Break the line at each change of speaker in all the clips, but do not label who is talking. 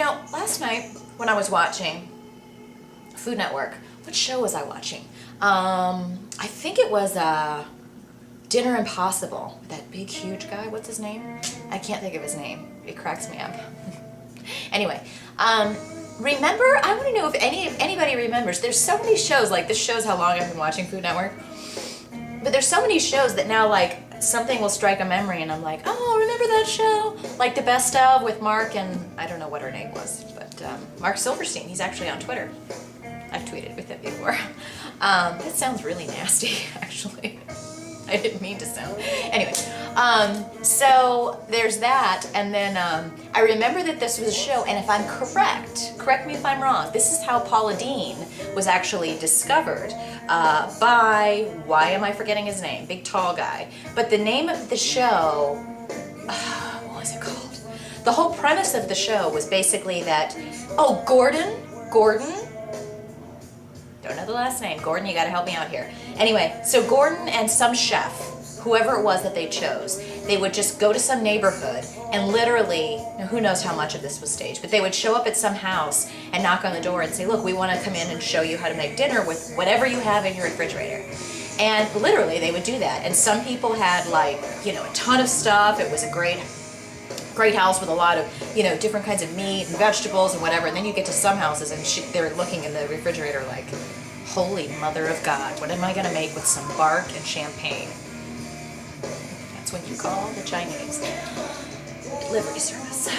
last night when I was watching Food Network, what show was I watching? I think it was Dinner Impossible. That big, huge guy. What's his name? I can't think of his name. It cracks me up. Anyway, remember? I want to know if anybody remembers. There's so many shows. Like, this shows how long I've been watching Food Network. But there's so many shows that now, like, something will strike a memory, and I'm like, oh, remember that show? Like The Best Of with Mark and I don't know what her name was, but Mark Silverstein. He's actually on Twitter. I've tweeted with him before. That sounds really nasty, actually. I didn't mean to sound. Anyway, so there's that, and then I remember that this was a show, and if I'm correct me if I'm wrong, this is how Paula Deen was actually discovered by, why am I forgetting his name? Big tall guy. But the name of the show, what was it called? The whole premise of the show was basically that, Gordon? Don't know the last name. Gordon, you gotta help me out here. Anyway, so Gordon and some chef, whoever it was that they chose, they would just go to some neighborhood and literally, who knows how much of this was staged, but they would show up at some house and knock on the door and say, look, we want to come in and show you how to make dinner with whatever you have in your refrigerator. And literally they would do that. And some people had a ton of stuff. It was a great house with a lot of, different kinds of meat and vegetables and whatever. And then you get to some houses and they're looking in the refrigerator like, holy mother of God, what am I going to make with some bark and champagne? That's when you call the Chinese delivery service.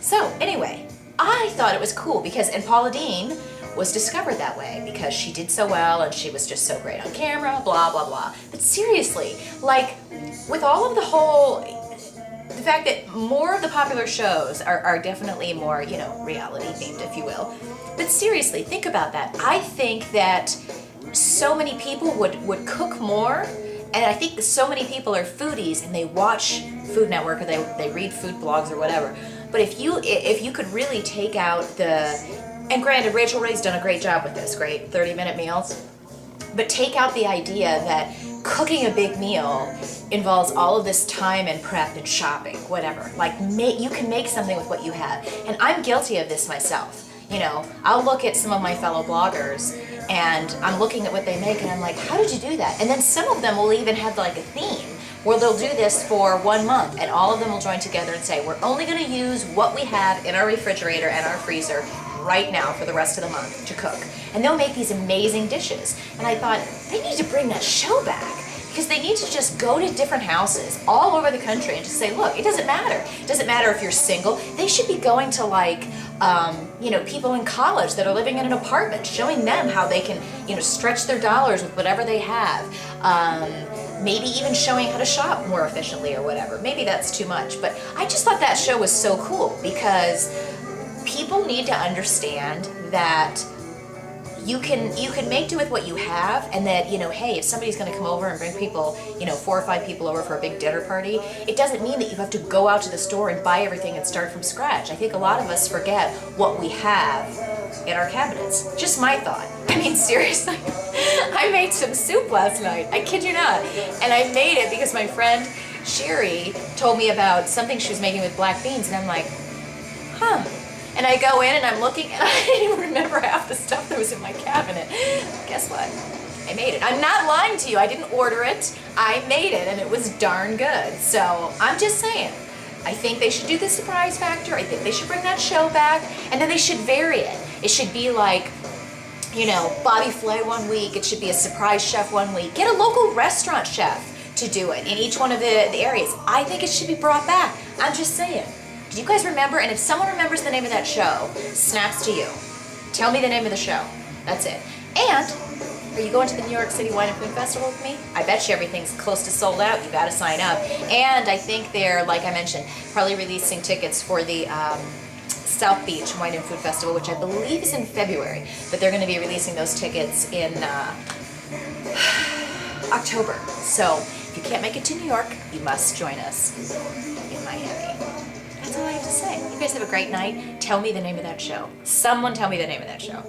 So anyway, I thought it was cool and Paula Deen was discovered that way because she did so well and she was just so great on camera, blah, blah, blah. But seriously, with all of the fact that more of the popular shows are definitely more, reality themed, if you will. But seriously, think about that. I think that so many people would cook more, and I think that so many people are foodies and they watch Food Network or they read food blogs or whatever. But if you could really take out and granted, Rachel Ray's done a great job with this, great 30-minute meals, but take out the idea that cooking a big meal involves all of this time and prep and shopping, whatever. You can make something with what you have. And I'm guilty of this myself. I'll look at some of my fellow bloggers and I'm looking at what they make and I'm like, how did you do that? And then some of them will even have a theme where they'll do this for 1 month and all of them will join together and say, we're only going to use what we have in our refrigerator and our freezer right now for the rest of the month to cook. And they'll make these amazing dishes. And I thought, they need to bring that show back. Because they need to just go to different houses all over the country and just say, look, it doesn't matter. It doesn't matter if you're single. They should be going to people in college that are living in an apartment, showing them how they can, stretch their dollars with whatever they have. Maybe even showing how to shop more efficiently or whatever. Maybe that's too much. But I just thought that show was so cool because people need to understand that you can make do with what you have, and that, hey, if somebody's going to come over and bring people, 4 or 5 people over for a big dinner party, it doesn't mean that you have to go out to the store and buy everything and start from scratch. I think a lot of us forget what we have in our cabinets. Just my thought. I mean, seriously, I made some soup last night. I kid you not. And I made it because my friend Sherry told me about something she was making with black beans, and I'm like, huh. And I go in and I'm looking and I didn't even remember half the stuff that was in my cabinet. Guess what? I made it. I'm not lying to you. I didn't order it. I made it and it was darn good. So I'm just saying, I think they should do the surprise factor. I think they should bring that show back, and then they should vary it. It should be like, Bobby Flay 1 week. It should be a surprise chef 1 week. Get a local restaurant chef to do it in each one of the areas. I think it should be brought back. I'm just saying. Do you guys remember? And if someone remembers the name of that show, snaps to you. Tell me the name of the show. That's it. And are you going to the New York City Wine and Food Festival with me? I bet you everything's close to sold out. You got to sign up. And I think they're, like I mentioned, probably releasing tickets for the South Beach Wine and Food Festival, which I believe is in February. But they're going to be releasing those tickets in October. So if you can't make it to New York, you must join us in Miami. That's all I have to say. You guys have a great night. Tell me the name of that show. Someone tell me the name of that show.